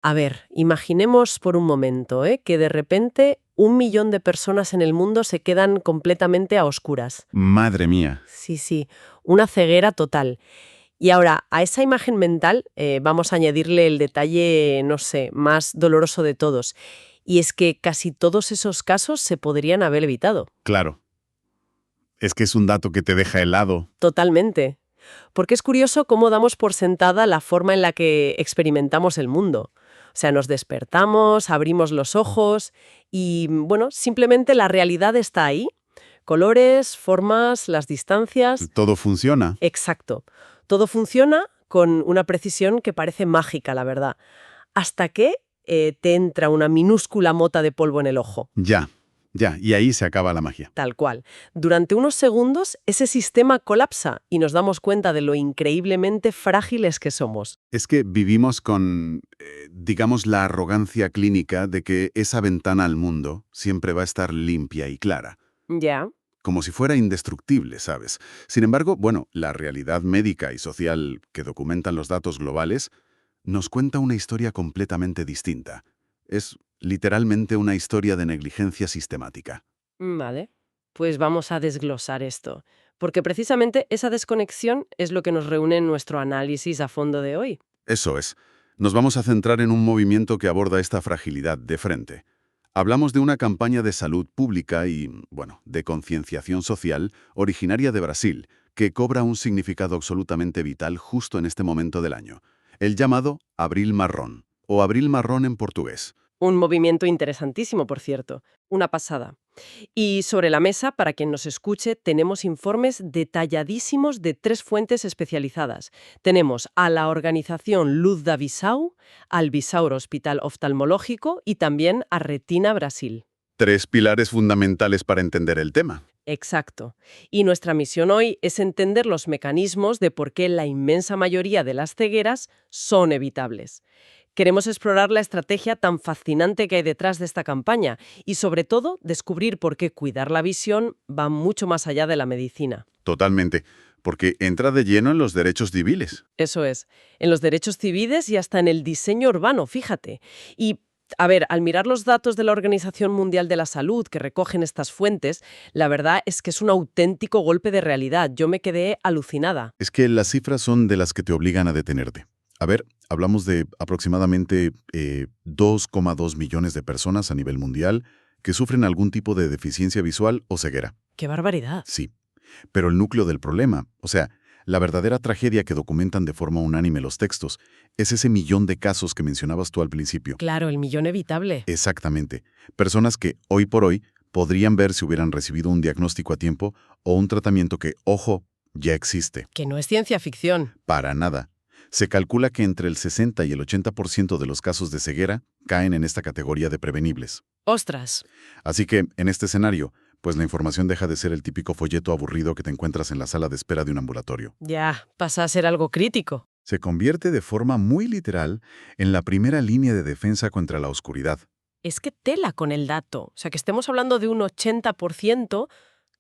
A ver, imaginemos por un momento, que de repente 1 millón de personas en el mundo se quedan completamente a oscuras. Madre mía. Sí, sí, una ceguera total. Y ahora, a esa imagen mental vamos a añadirle el detalle, no sé, más doloroso de todos. Y es que casi todos esos casos se podrían haber evitado. Claro. Es que es un dato que te deja helado. Totalmente. Porque es curioso cómo damos por sentada la forma en la que experimentamos el mundo. O sea, nos despertamos, abrimos los ojos y, bueno, simplemente la realidad está ahí. Colores, formas, las distancias. Todo funciona. Exacto. Todo funciona con una precisión que parece mágica, la verdad. Hasta que te entra una minúscula mota de polvo en el ojo. Ya. Y ahí se acaba la magia. Tal cual. Durante unos segundos, ese sistema colapsa y nos damos cuenta de lo increíblemente frágiles que somos. Es que vivimos con, digamos, la arrogancia clínica de que esa ventana al mundo siempre va a estar limpia y clara. Ya. Como si fuera indestructible, ¿sabes? Sin embargo, bueno, la realidad médica y social que documentan los datos globales nos cuenta una historia completamente distinta. Es literalmente una historia de negligencia sistemática. Vale. Pues vamos a desglosar esto. Porque precisamente esa desconexión es lo que nos reúne en nuestro análisis a fondo de hoy. Eso es. Nos vamos a centrar en un movimiento que aborda esta fragilidad de frente. Hablamos de una campaña de salud pública y, bueno, de concienciación social originaria de Brasil, que cobra un significado absolutamente vital justo en este momento del año. El llamado Abril Marrón, o Abril Marrón en portugués. Un movimiento interesantísimo, por cierto. Una pasada. Y sobre la mesa, para quien nos escuche, tenemos informes detalladísimos de 3 fuentes especializadas. Tenemos a la organización Luz da Visau, al Visaur Hospital Oftalmológico y también a Retina Brasil. 3 pilares fundamentales para entender el tema. Exacto. Y nuestra misión hoy es entender los mecanismos de por qué la inmensa mayoría de las cegueras son evitables. Queremos explorar la estrategia tan fascinante que hay detrás de esta campaña y, sobre todo, descubrir por qué cuidar la visión va mucho más allá de la medicina. Totalmente, porque entra de lleno en los derechos civiles. Eso es, en los derechos civiles y hasta en el diseño urbano, fíjate. Y, a ver, al mirar los datos de la Organización Mundial de la Salud que recogen estas fuentes, la verdad es que es un auténtico golpe de realidad. Yo me quedé alucinada. Es que las cifras son de las que te obligan a detenerte. A ver, hablamos de aproximadamente 2,2 millones de personas a nivel mundial que sufren algún tipo de deficiencia visual o ceguera. ¡Qué barbaridad! Sí, pero el núcleo del problema, o sea, la verdadera tragedia que documentan de forma unánime los textos, es ese millón de casos que mencionabas tú al principio. Claro, el millón evitable. Exactamente. Personas que, hoy por hoy, podrían ver si hubieran recibido un diagnóstico a tiempo o un tratamiento que, ojo, ya existe. Que no es ciencia ficción. Para nada. Se calcula que entre el 60 y el 80% de los casos de ceguera caen en esta categoría de prevenibles. ¡Ostras! Así que, en este escenario, pues la información deja de ser el típico folleto aburrido que te encuentras en la sala de espera de un ambulatorio. Ya, pasa a ser algo crítico. Se convierte de forma muy literal en la primera línea de defensa contra la oscuridad. Es que tela con el dato. O sea, que estemos hablando de un 80%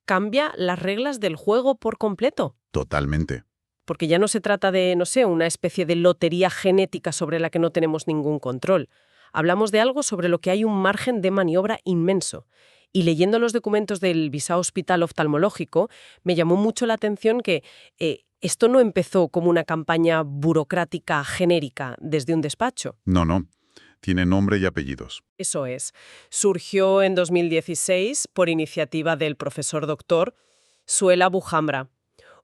cambia las reglas del juego por completo. Totalmente. Porque ya no se trata de, no sé, una especie de lotería genética sobre la que no tenemos ningún control. Hablamos de algo sobre lo que hay un margen de maniobra inmenso. Y leyendo los documentos del Visau Hospital Oftalmológico, me llamó mucho la atención que esto no empezó como una campaña burocrática genérica desde un despacho. No. Tiene nombre y apellidos. Eso es. Surgió en 2016 por iniciativa del profesor doctor Suela Bujamra,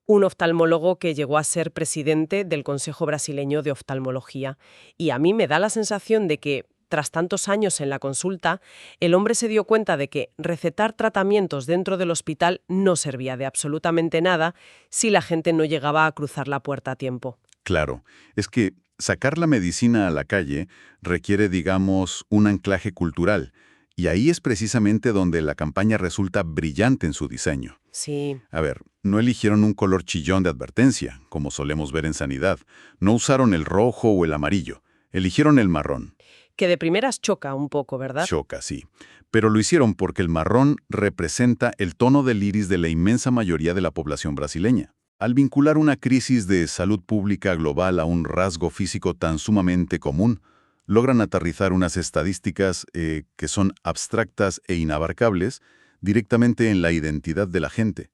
un oftalmólogo que llegó a ser presidente del Consejo Brasileño de Oftalmología. Y a mí me da la sensación de que, tras tantos años en la consulta, el hombre se dio cuenta de que recetar tratamientos dentro del hospital no servía de absolutamente nada si la gente no llegaba a cruzar la puerta a tiempo. Claro, es que sacar la medicina a la calle requiere, digamos, un anclaje cultural. Y ahí es precisamente donde la campaña resulta brillante en su diseño. Sí. A ver, no eligieron un color chillón de advertencia, como solemos ver en sanidad. No usaron el rojo o el amarillo. Eligieron el marrón. Que de primeras choca un poco, ¿verdad? Choca, sí. Pero lo hicieron porque el marrón representa el tono del iris de la inmensa mayoría de la población brasileña. Al vincular una crisis de salud pública global a un rasgo físico tan sumamente común, logran aterrizar unas estadísticas que son abstractas e inabarcables directamente en la identidad de la gente.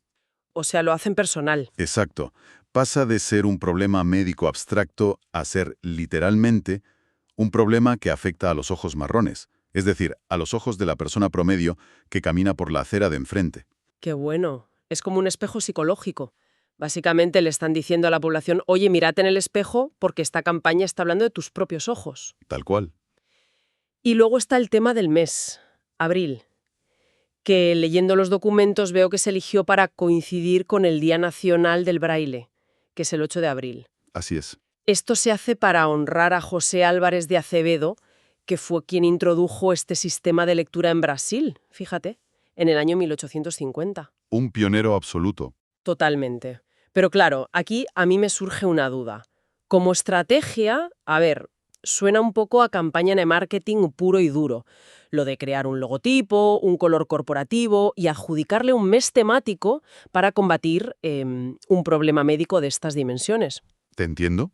O sea, lo hacen personal. Exacto. Pasa de ser un problema médico abstracto a ser, literalmente, un problema que afecta a los ojos marrones, es decir, a los ojos de la persona promedio que camina por la acera de enfrente. Qué bueno. Es como un espejo psicológico. Básicamente le están diciendo a la población, oye, mírate en el espejo porque esta campaña está hablando de tus propios ojos. Tal cual. Y luego está el tema del mes, abril, que leyendo los documentos veo que se eligió para coincidir con el Día Nacional del Braille, que es el 8 de abril. Así es. Esto se hace para honrar a José Álvarez de Acevedo, que fue quien introdujo este sistema de lectura en Brasil, fíjate, en el año 1850. Un pionero absoluto. Totalmente. Pero claro, aquí a mí me surge una duda. Como estrategia, a ver, suena un poco a campaña de marketing puro y duro. Lo de crear un logotipo, un color corporativo y adjudicarle un mes temático para combatir un problema médico de estas dimensiones. ¿Te entiendo?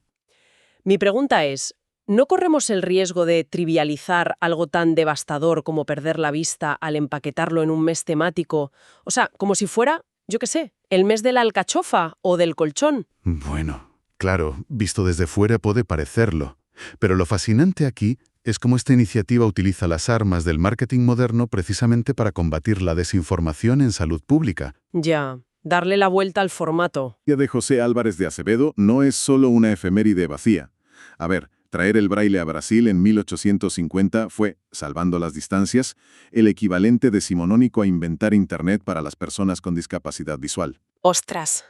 Mi pregunta es, ¿no corremos el riesgo de trivializar algo tan devastador como perder la vista al empaquetarlo en un mes temático? O sea, como si fuera, yo qué sé, el mes de la alcachofa o del colchón. Bueno, claro, visto desde fuera puede parecerlo. Pero lo fascinante aquí es cómo esta iniciativa utiliza las armas del marketing moderno precisamente para combatir la desinformación en salud pública. Ya, darle la vuelta al formato. El día de José Álvarez de Acevedo no es solo una efeméride vacía. A ver, traer el braille a Brasil en 1850 fue, salvando las distancias, el equivalente decimonónico a inventar Internet para las personas con discapacidad visual. ¡Ostras!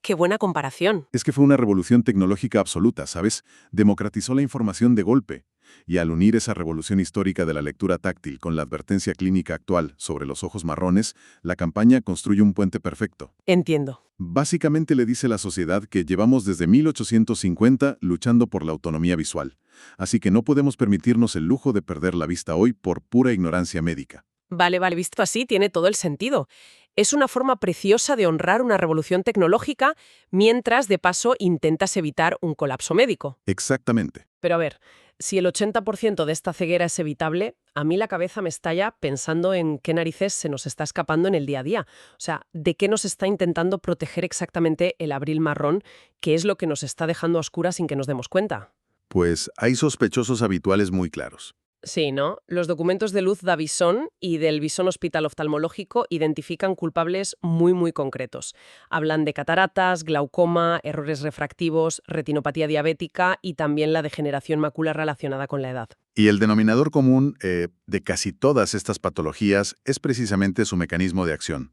¡Qué buena comparación! Es que fue una revolución tecnológica absoluta, ¿sabes? Democratizó la información de golpe. Y al unir esa revolución histórica de la lectura táctil con la advertencia clínica actual sobre los ojos marrones, la campaña construye un puente perfecto. Entiendo. Básicamente le dice a la sociedad que llevamos desde 1850 luchando por la autonomía visual, así que no podemos permitirnos el lujo de perder la vista hoy por pura ignorancia médica. Vale, visto así tiene todo el sentido. Es una forma preciosa de honrar una revolución tecnológica mientras, de paso, intentas evitar un colapso médico. Exactamente. Pero a ver, si el 80% de esta ceguera es evitable, a mí la cabeza me estalla pensando en qué narices se nos está escapando en el día a día. O sea, ¿de qué nos está intentando proteger exactamente el abril marrón, que es lo que nos está dejando a oscuras sin que nos demos cuenta? Pues hay sospechosos habituales muy claros. Sí, ¿no? Los documentos de Luz Davison y del Bison Hospital Oftalmológico identifican culpables muy concretos. Hablan de cataratas, glaucoma, errores refractivos, retinopatía diabética y también la degeneración macular relacionada con la edad. Y el denominador común de casi todas estas patologías es precisamente su mecanismo de acción.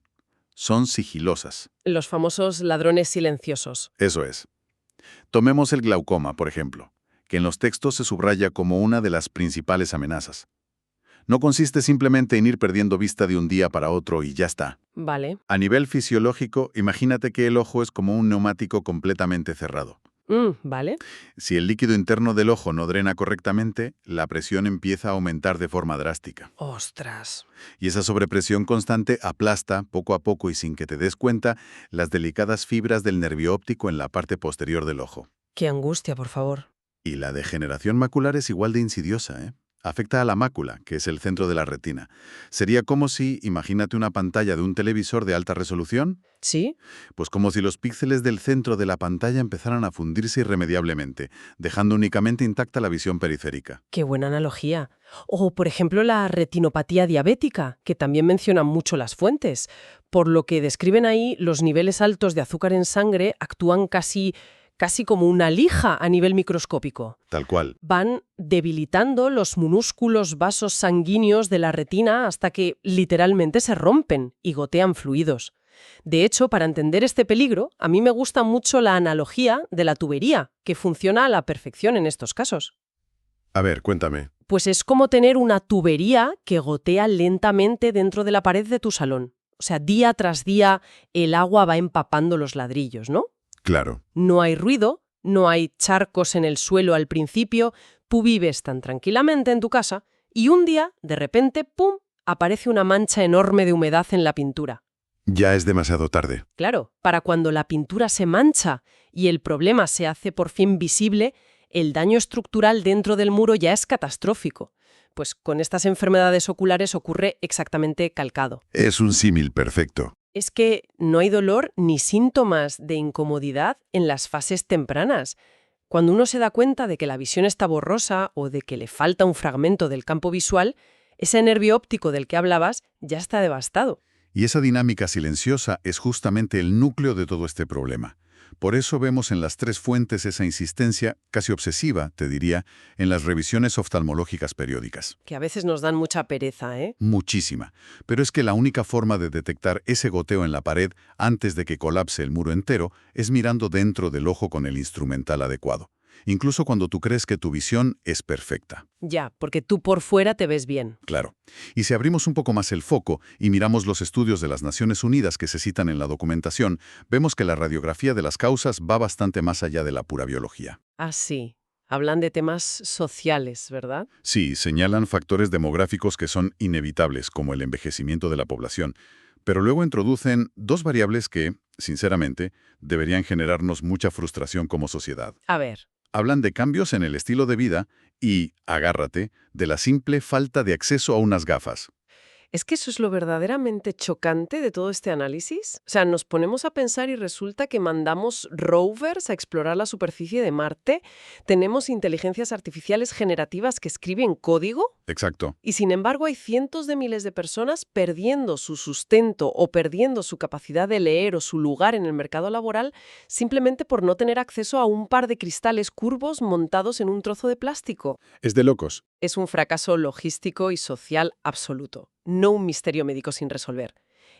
Son sigilosas. Los famosos ladrones silenciosos. Eso es. Tomemos el glaucoma, por ejemplo, que en los textos se subraya como una de las principales amenazas. No consiste simplemente en ir perdiendo vista de un día para otro y ya está. Vale. A nivel fisiológico, imagínate que el ojo es como un neumático completamente cerrado. Vale. Si el líquido interno del ojo no drena correctamente, la presión empieza a aumentar de forma drástica. ¡Ostras! Y esa sobrepresión constante aplasta, poco a poco y sin que te des cuenta, las delicadas fibras del nervio óptico en la parte posterior del ojo. ¡Qué angustia, por favor! Y la degeneración macular es igual de insidiosa, ¿eh? Afecta a la mácula, que es el centro de la retina. Sería como si, imagínate una pantalla de un televisor de alta resolución. ¿Sí? Pues como si los píxeles del centro de la pantalla empezaran a fundirse irremediablemente, dejando únicamente intacta la visión periférica. ¡Qué buena analogía! O, por ejemplo, la retinopatía diabética, que también mencionan mucho las fuentes. Por lo que describen ahí, los niveles altos de azúcar en sangre actúan casi como una lija a nivel microscópico. Tal cual. Van debilitando los minúsculos vasos sanguíneos de la retina hasta que literalmente se rompen y gotean fluidos. De hecho, para entender este peligro, a mí me gusta mucho la analogía de la tubería, que funciona a la perfección en estos casos. A ver, cuéntame. Pues es como tener una tubería que gotea lentamente dentro de la pared de tu salón. O sea, día tras día el agua va empapando los ladrillos, ¿no? Claro. No hay ruido, no hay charcos en el suelo al principio, tú vives tan tranquilamente en tu casa y un día, de repente, ¡pum!, aparece una mancha enorme de humedad en la pintura. Ya es demasiado tarde. Claro, para cuando la pintura se mancha y el problema se hace por fin visible, el daño estructural dentro del muro ya es catastrófico. Pues con estas enfermedades oculares ocurre exactamente calcado. Es un símil perfecto. Es que no hay dolor ni síntomas de incomodidad en las fases tempranas. Cuando uno se da cuenta de que la visión está borrosa o de que le falta un fragmento del campo visual, ese nervio óptico del que hablabas ya está devastado. Y esa dinámica silenciosa es justamente el núcleo de todo este problema. Por eso vemos en las tres fuentes esa insistencia, casi obsesiva, te diría, en las revisiones oftalmológicas periódicas. Que a veces nos dan mucha pereza, ¿eh? Muchísima. Pero es que la única forma de detectar ese goteo en la pared antes de que colapse el muro entero es mirando dentro del ojo con el instrumental adecuado. Incluso cuando tú crees que tu visión es perfecta. Ya, porque tú por fuera te ves bien. Claro. Y si abrimos un poco más el foco y miramos los estudios de las Naciones Unidas que se citan en la documentación, vemos que la radiografía de las causas va bastante más allá de la pura biología. Ah, sí. Hablan de temas sociales, ¿verdad? Sí, señalan factores demográficos que son inevitables, como el envejecimiento de la población, pero luego introducen dos variables que, sinceramente, deberían generarnos mucha frustración como sociedad. A ver. Hablan de cambios en el estilo de vida y, agárrate, de la simple falta de acceso a unas gafas. Es que eso es lo verdaderamente chocante de todo este análisis. O sea, nos ponemos a pensar y resulta que mandamos rovers a explorar la superficie de Marte, tenemos inteligencias artificiales generativas que escriben código, Exacto. y sin embargo hay cientos de miles de personas perdiendo su sustento o perdiendo su capacidad de leer o su lugar en el mercado laboral simplemente por no tener acceso a un par de cristales curvos montados en un trozo de plástico. Es de locos. Es un fracaso logístico y social absoluto, no un misterio médico sin resolver.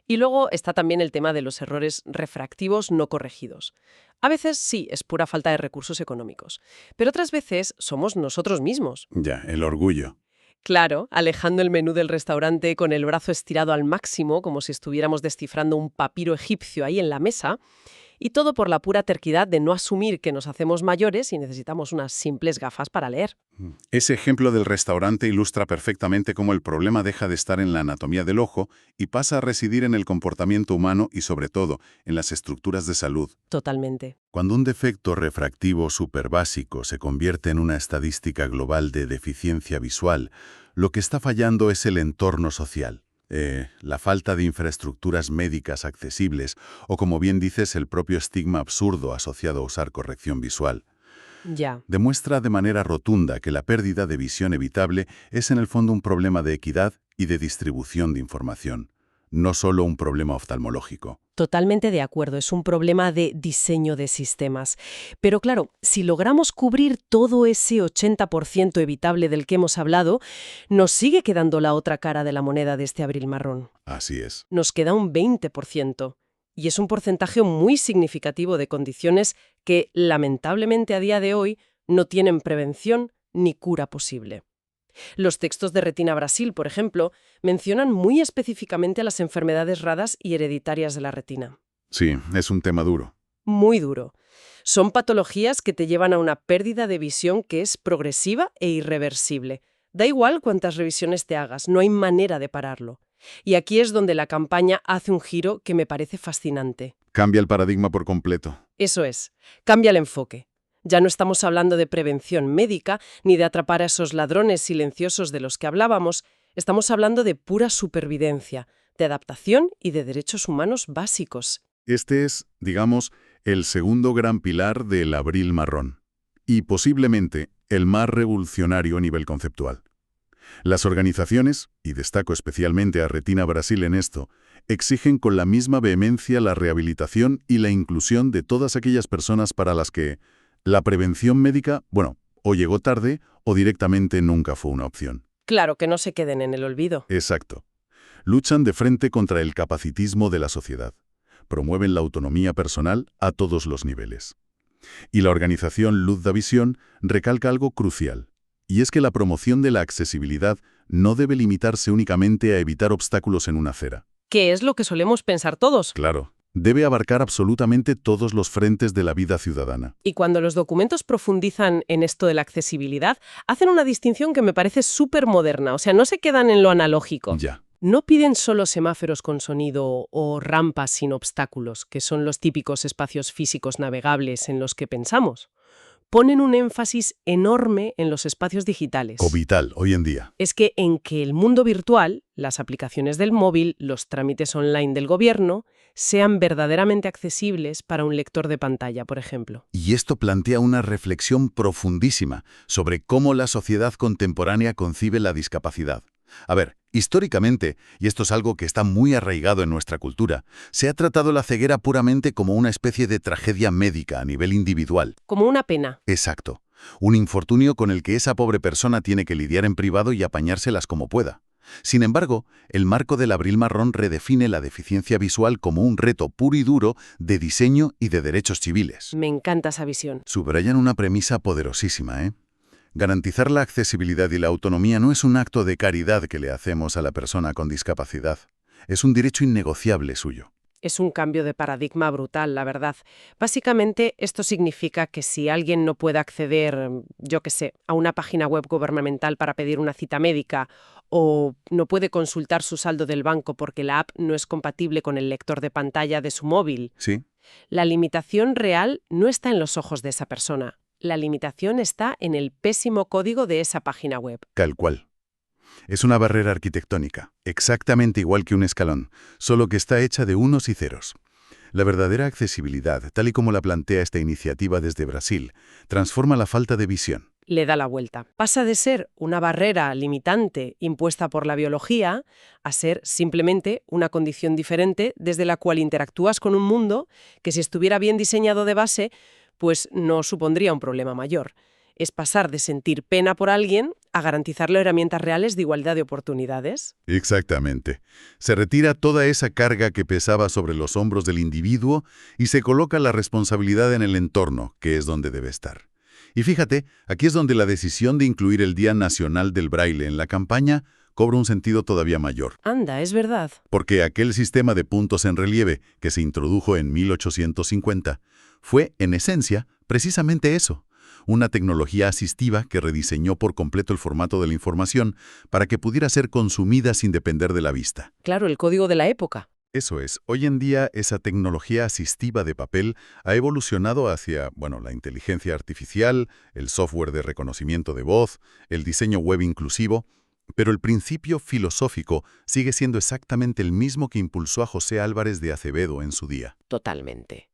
Y luego está también el tema de los errores refractivos no corregidos. A veces sí, es pura falta de recursos económicos, pero otras veces somos nosotros mismos. Ya, el orgullo. Claro, alejando el menú del restaurante con el brazo estirado al máximo, como si estuviéramos descifrando un papiro egipcio ahí en la mesa, y todo por la pura terquedad de no asumir que nos hacemos mayores y necesitamos unas simples gafas para leer. Ese ejemplo del restaurante ilustra perfectamente cómo el problema deja de estar en la anatomía del ojo y pasa a residir en el comportamiento humano y, sobre todo, en las estructuras de salud. Totalmente. Cuando un defecto refractivo superbásico se convierte en una estadística global de deficiencia visual, lo que está fallando es el entorno social. La falta de infraestructuras médicas accesibles o, como bien dices, el propio estigma absurdo asociado a usar corrección visual. Ya. Demuestra de manera rotunda que la pérdida de visión evitable es en el fondo un problema de equidad y de distribución de información, no solo un problema oftalmológico. Totalmente de acuerdo, es un problema de diseño de sistemas. Pero claro, si logramos cubrir todo ese 80% evitable del que hemos hablado, nos sigue quedando la otra cara de la moneda de este abril marrón. Así es. Nos queda un 20%. Y es un porcentaje muy significativo de condiciones que, lamentablemente a día de hoy, no tienen prevención ni cura posible. Los textos de Retina Brasil, por ejemplo, mencionan muy específicamente a las enfermedades raras y hereditarias de la retina. Sí, es un tema duro. Muy duro. Son patologías que te llevan a una pérdida de visión que es progresiva e irreversible. Da igual cuántas revisiones te hagas, no hay manera de pararlo. Y aquí es donde la campaña hace un giro que me parece fascinante. Cambia el paradigma por completo. Eso es, cambia el enfoque. Ya no estamos hablando de prevención médica ni de atrapar a esos ladrones silenciosos de los que hablábamos, estamos hablando de pura supervivencia, de adaptación y de derechos humanos básicos. Este es, digamos, el segundo gran pilar del abril marrón, y posiblemente el más revolucionario a nivel conceptual. Las organizaciones, y destaco especialmente a Retina Brasil en esto, exigen con la misma vehemencia la rehabilitación y la inclusión de todas aquellas personas para las que la prevención médica, o llegó tarde o directamente nunca fue una opción. Claro, que no se queden en el olvido. Exacto. Luchan de frente contra el capacitismo de la sociedad. Promueven la autonomía personal a todos los niveles. Y la organización Luz da Visión recalca algo crucial. Y es que la promoción de la accesibilidad no debe limitarse únicamente a evitar obstáculos en una acera. ¿Qué es lo que solemos pensar todos? Claro. Debe abarcar absolutamente todos los frentes de la vida ciudadana. Y cuando los documentos profundizan en esto de la accesibilidad, hacen una distinción que me parece súper moderna, o sea, no se quedan en lo analógico. Ya. No piden solo semáforos con sonido o rampas sin obstáculos, que son los típicos espacios físicos navegables en los que pensamos. ponen un énfasis enorme en los espacios digitales. O vital, hoy en día. Es que en que el mundo virtual, las aplicaciones del móvil, los trámites online del gobierno, sean verdaderamente accesibles para un lector de pantalla, por ejemplo. Y esto plantea una reflexión profundísima sobre cómo la sociedad contemporánea concibe la discapacidad. A ver, históricamente, y esto es algo que está muy arraigado en nuestra cultura, se ha tratado la ceguera puramente como una especie de tragedia médica a nivel individual. Como una pena. Exacto. Un infortunio con el que esa pobre persona tiene que lidiar en privado y apañárselas como pueda. Sin embargo, el marco del Abril Marrón redefine la deficiencia visual como un reto puro y duro de diseño y de derechos civiles. Me encanta esa visión. Subrayan una premisa poderosísima, ¿eh? Garantizar la accesibilidad y la autonomía no es un acto de caridad que le hacemos a la persona con discapacidad. Es un derecho innegociable suyo. Es un cambio de paradigma brutal, la verdad. Básicamente, esto significa que si alguien no puede acceder, yo qué sé, a una página web gubernamental para pedir una cita médica o no puede consultar su saldo del banco porque la app no es compatible con el lector de pantalla de su móvil, ¿Sí? la limitación real no está en los ojos de esa persona. La limitación está en el pésimo código de esa página web. Tal cual. Es una barrera arquitectónica, exactamente igual que un escalón, solo que está hecha de unos y ceros. La verdadera accesibilidad, tal y como la plantea esta iniciativa desde Brasil, transforma la falta de visión. Le da la vuelta. Pasa de ser una barrera limitante impuesta por la biología a ser simplemente una condición diferente desde la cual interactúas con un mundo que, si estuviera bien diseñado de base, pues no supondría un problema mayor. Es pasar de sentir pena por alguien a garantizarle herramientas reales de igualdad de oportunidades. Exactamente. Se retira toda esa carga que pesaba sobre los hombros del individuo y se coloca la responsabilidad en el entorno, que es donde debe estar. Y fíjate, aquí es donde la decisión de incluir el Día Nacional del Braille en la campaña cobra un sentido todavía mayor. Anda, es verdad. Porque aquel sistema de puntos en relieve que se introdujo en 1850 fue, en esencia, precisamente eso. Una tecnología asistiva que rediseñó por completo el formato de la información para que pudiera ser consumida sin depender de la vista. Claro, el código de la época. Eso es, hoy en día esa tecnología asistiva de papel ha evolucionado hacia, la inteligencia artificial, el software de reconocimiento de voz, el diseño web inclusivo, pero el principio filosófico sigue siendo exactamente el mismo que impulsó a José Álvarez de Acevedo en su día. Totalmente.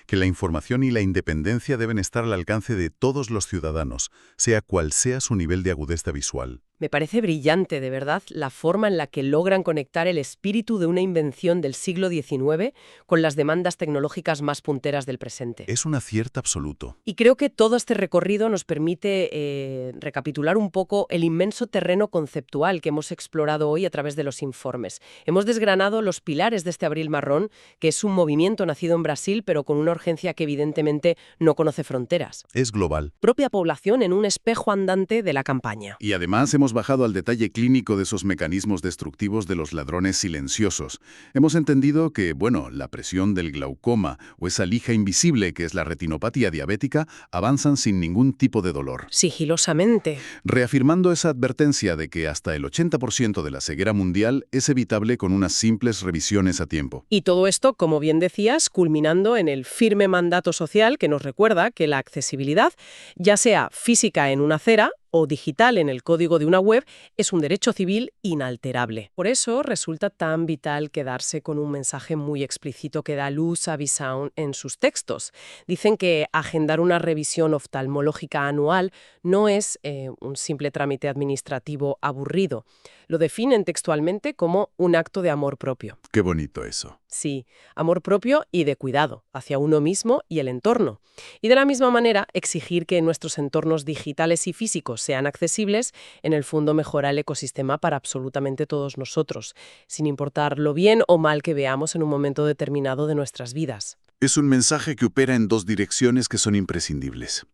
Que la información y la independencia deben estar al alcance de todos los ciudadanos, sea cual sea su nivel de agudeza visual. Me parece brillante, de verdad, la forma en la que logran conectar el espíritu de una invención del siglo XIX con las demandas tecnológicas más punteras del presente. Es un acierto absoluto. Y creo que todo este recorrido nos permite recapitular un poco el inmenso terreno conceptual que hemos explorado hoy a través de los informes. Hemos desgranado los pilares de este Abril Marrón, que es un movimiento nacido en Brasil, pero con una urgencia que evidentemente no conoce fronteras. Es global. Propia población en un espejo andante de la campaña. Y además hemos bajado al detalle clínico de esos mecanismos destructivos de los ladrones silenciosos. Hemos entendido que, la presión del glaucoma o esa lija invisible que es la retinopatía diabética avanzan sin ningún tipo de dolor. Sigilosamente. Reafirmando esa advertencia de que hasta el 80% de la ceguera mundial es evitable con unas simples revisiones a tiempo. Y todo esto, como bien decías, culminando en el firme mandato social que nos recuerda que la accesibilidad, ya sea física en una acera o digital en el código de una web, es un derecho civil inalterable. Por eso resulta tan vital quedarse con un mensaje muy explícito que da luz a Bisound en sus textos. Dicen que agendar una revisión oftalmológica anual no es un simple trámite administrativo aburrido. Lo definen textualmente como un acto de amor propio. Qué bonito eso. Sí, amor propio y de cuidado hacia uno mismo y el entorno. Y de la misma manera, exigir que nuestros entornos digitales y físicos sean accesibles, en el fondo mejora el ecosistema para absolutamente todos nosotros, sin importar lo bien o mal que veamos en un momento determinado de nuestras vidas. Es un mensaje que opera en dos direcciones que son imprescindibles.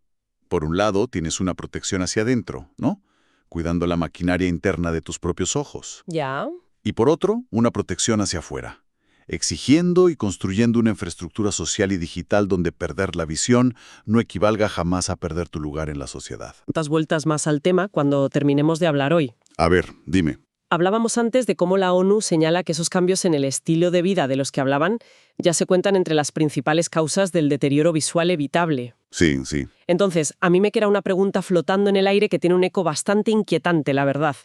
Por un lado, tienes una protección hacia adentro, ¿no? Cuidando la maquinaria interna de tus propios ojos. ¿Ya? Y por otro, una protección hacia afuera, exigiendo y construyendo una infraestructura social y digital donde perder la visión no equivalga jamás a perder tu lugar en la sociedad. Das vueltas más al tema cuando terminemos de hablar hoy. A ver, dime. Hablábamos antes de cómo la ONU señala que esos cambios en el estilo de vida de los que hablaban ya se cuentan entre las principales causas del deterioro visual evitable. Sí, sí. Entonces, a mí me queda una pregunta flotando en el aire que tiene un eco bastante inquietante, la verdad.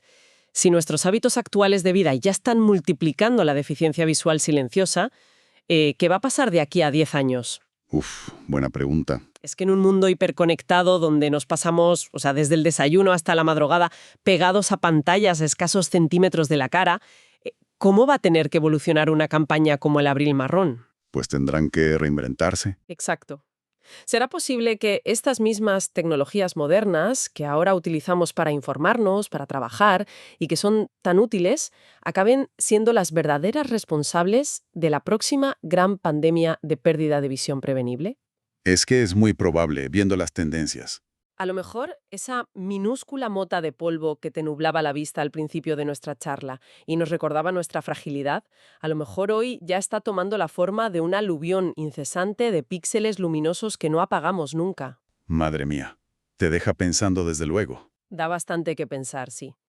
Si nuestros hábitos actuales de vida ya están multiplicando la deficiencia visual silenciosa, ¿qué va a pasar de aquí a 10 años? Uf, buena pregunta. Es que en un mundo hiperconectado donde nos pasamos, o sea, desde el desayuno hasta la madrugada, pegados a pantallas a escasos centímetros de la cara, ¿cómo va a tener que evolucionar una campaña como el Abril Marrón? Pues tendrán que reinventarse. Exacto. ¿Será posible que estas mismas tecnologías modernas que ahora utilizamos para informarnos, para trabajar y que son tan útiles, acaben siendo las verdaderas responsables de la próxima gran pandemia de pérdida de visión prevenible? Es que es muy probable, viendo las tendencias. A lo mejor esa minúscula mota de polvo que te nublaba la vista al principio de nuestra charla y nos recordaba nuestra fragilidad, a lo mejor hoy ya está tomando la forma de un aluvión incesante de píxeles luminosos que no apagamos nunca. Madre mía. Te deja pensando desde luego. Da bastante que pensar, sí.